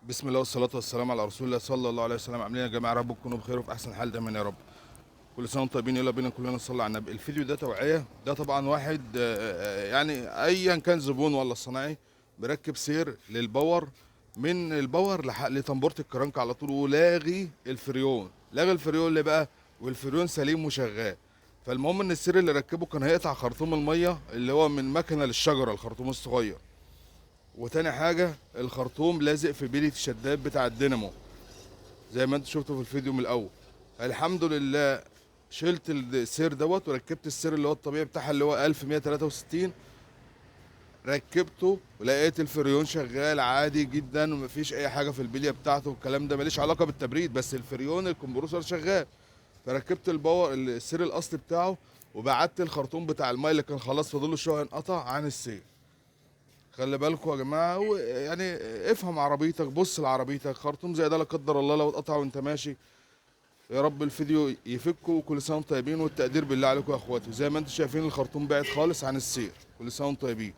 بسم الله والصلاة والسلام على رسول الله صلى الله عليه وسلم. عاملين يا جماعة؟ رب تكونوا بخير وفي أحسن حال دايما يا رب. كل سنة وانتم طيبين. يلا بينا كلنا نصلي على النبي. الفيديو ده توعية. ده طبعا واحد يعني أيا كان زبون ولا صناعي مركب سير للباور، من الباور لتنبورة الكرنك على طول، ولاغي الفريون. لاغي الفريون اللي بقى، والفريون سليم وشغال. فالمهم ان السير اللي ركبه كان هيقطع خرطوم المية اللي هو من مكنة للشجرة، الخرطوم الصغير. وتاني حاجة الخرطوم لازق في بيلة الشداد بتاع الدينامو زي ما انت شفته في الفيديو من الاول. الحمد لله شلت السير دوت وركبت السير اللي هو الطبيعي بتاعها اللي هو 1163. ركبته ولقيت الفريون شغال عادي جدا ومفيش اي حاجه في البليه بتاعته، والكلام ده ماليش علاقه بالتبريد، بس الفريون الكمبروسر شغال. فركبت الباور السير الاصلي بتاعه، وبعدت الخرطوم بتاع الماء اللي كان خلاص فاضله شويه انقطع عن السير. خلي بالكم يا جماعه، يعني افهم عربيتك، بص لعربيتك. خرطوم زي ده لا قدر الله لو اتقطع وانت ماشي، يا رب الفيديو يفكوا. وكل سنه وانتم طيبين، والتقدير بالله عليكم يا اخواتي. زي ما انتم شايفين الخرطوم بعد خالص عن السير. كل سنه وانتم طيبين.